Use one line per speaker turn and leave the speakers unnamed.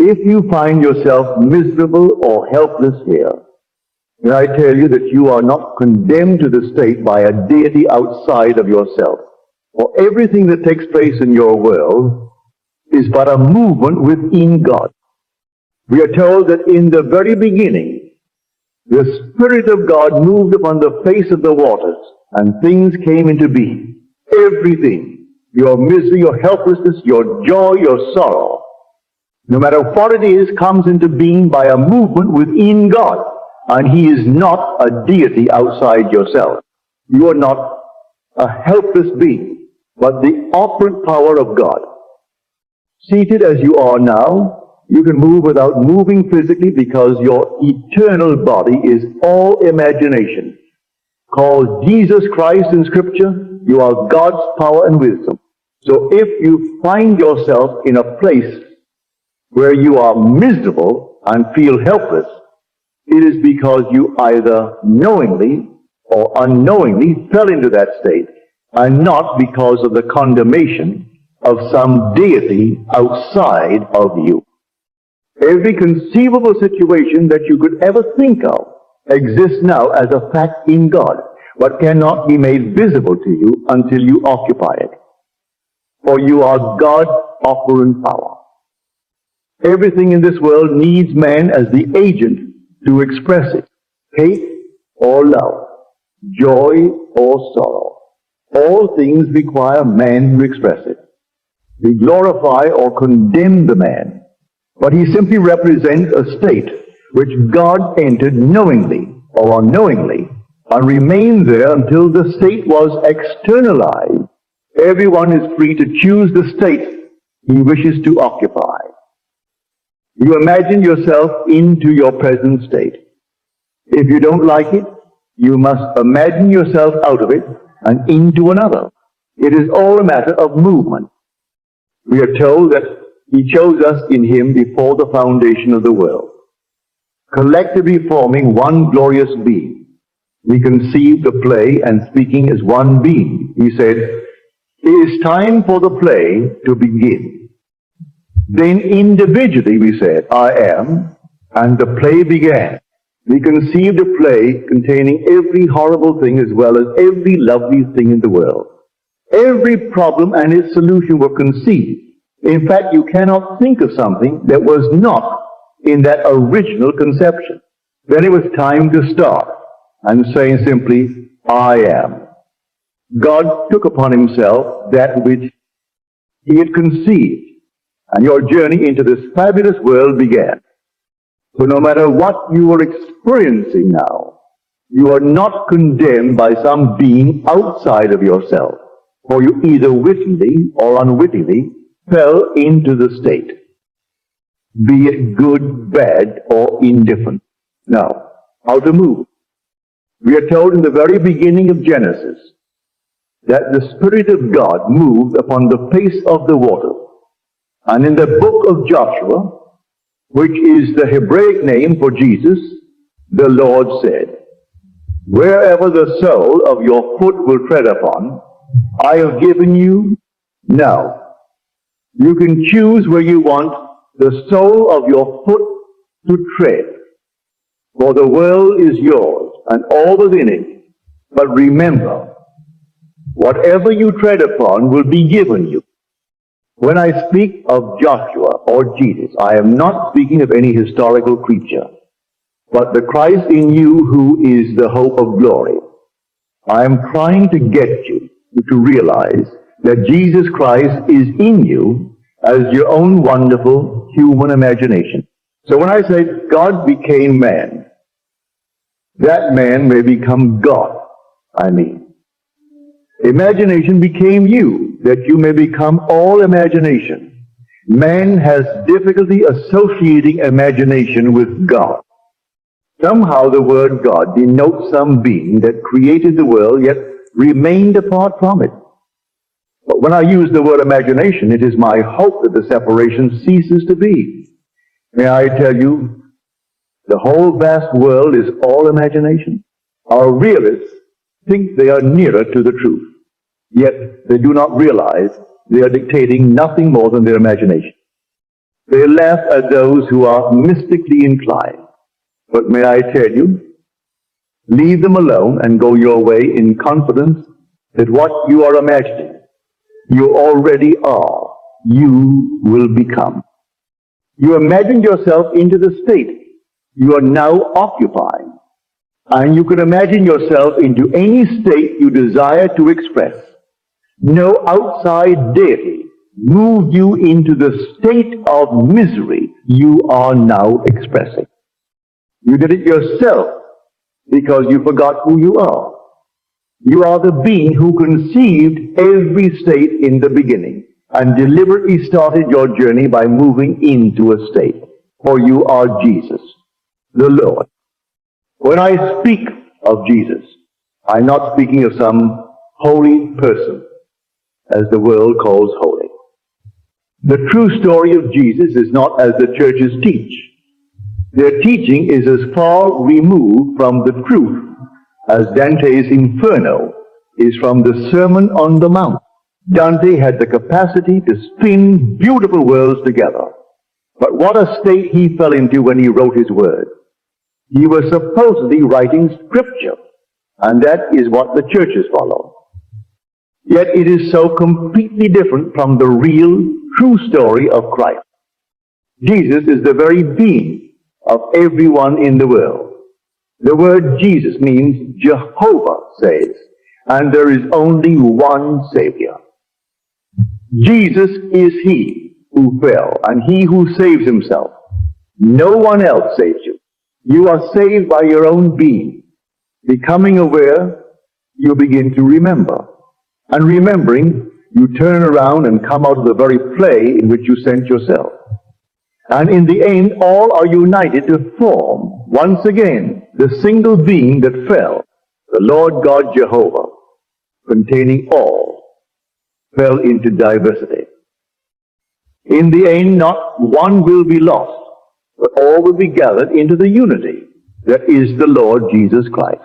If you find yourself miserable or helpless here, then I tell you that you are not condemned to the state by a deity outside of yourself. For everything that takes place in your world is but a movement within God. We are told that in the very beginning, the Spirit of God moved upon the face of the waters, and things came into being. Everything, your misery, your helplessness, your joy, your sorrow, no matter what it is, comes into being by a movement within God. And He is not a deity outside yourself. You are not a helpless being, but the operant power of God. Seated as you are now, you can move without moving physically because your eternal body is all imagination. Called Jesus Christ in Scripture, you are God's power and wisdom. So if you find yourself in a place where you are miserable and feel helpless, it is because you either knowingly or unknowingly fell into that state, and not because of the condemnation of some deity outside of you. Every conceivable situation that you could ever think of exists now as a fact in God, but cannot be made visible to you until you occupy it. For you are God's operant power. Everything in this world needs man as the agent to express it. Hate or love, joy or sorrow. All things require man to express it. We glorify or condemn the man, but he simply represents a state which God entered knowingly or unknowingly and remained there until the state was externalized. Everyone is free to choose the state he wishes to occupy. You imagine yourself into your present state. If you don't like it, you must imagine yourself out of it and into another. It is all a matter of movement. We are told that He chose us in Him before the foundation of the world, collectively forming one glorious being. We conceived the play and speaking as one being. He said, "It is time for the play to begin." Then individually we said, "I am," and the play began. We conceived a play containing every horrible thing as well as every lovely thing in the world. Every problem and its solution were conceived. In fact, you cannot think of something that was not in that original conception. Then it was time to start, and saying simply, "I am." God took upon Himself that which He had conceived, and your journey into this fabulous world began. So no matter what you are experiencing now, you are not condemned by some being outside of yourself, for you either wittingly or unwittingly fell into the state, be it good, bad, or indifferent. Now, how to move? We are told in the very beginning of Genesis that the Spirit of God moved upon the face of the water. And in the book of Joshua, which is the Hebraic name for Jesus, the Lord said, "Wherever the sole of your foot will tread upon, I have given you." Now, you can choose where you want the sole of your foot to tread, for the world is yours and all within it. But remember, whatever you tread upon will be given you. When I speak of Joshua or Jesus, I am not speaking of any historical creature, but the Christ in you who is the hope of glory. I am trying to get you to realize that Jesus Christ is in you as your own wonderful human imagination. So when I say God became man, that man may become God, Imagination became you, that you may become all imagination. Man has difficulty associating imagination with God. Somehow the word God denotes some being that created the world yet remained apart from it. But when I use the word imagination, it is my hope that the separation ceases to be. May I tell you, the whole vast world is all imagination. Our realists think they are nearer to the truth, yet they do not realize they are dictating nothing more than their imagination. They laugh at those who are mystically inclined. But may I tell you, leave them alone and go your way in confidence that what you are imagining, you already are, you will become. You imagine yourself into the state you are now occupying, and you can imagine yourself into any state you desire to express. No outside deity moved you into the state of misery you are now expressing. You did it yourself because you forgot who you are. You are the being who conceived every state in the beginning and deliberately started your journey by moving into a state. For you are Jesus, the Lord. When I speak of Jesus, I'm not speaking of some holy person, as the world calls holy. The true story of Jesus is not as the churches teach. Their teaching is as far removed from the truth as Dante's Inferno is from the Sermon on the Mount. Dante had the capacity to spin beautiful worlds together. But what a state he fell into when he wrote his words. He was supposedly writing scripture, and that is what the churches follow. Yet it is so completely different from the real, true story of Christ. Jesus is the very being of everyone in the world. The word Jesus means Jehovah saves, and there is only one Savior. Jesus is he who fell, and he who saves himself. No one else saves you. You are saved by your own being. Becoming aware, you begin to remember. And remembering, you turn around and come out of the very play in which you sent yourself. And in the end, all are united to form, once again, the single being that fell, the Lord God Jehovah, containing all, fell into diversity. In the end, not one will be lost, but all will be gathered into the unity that is the Lord Jesus Christ.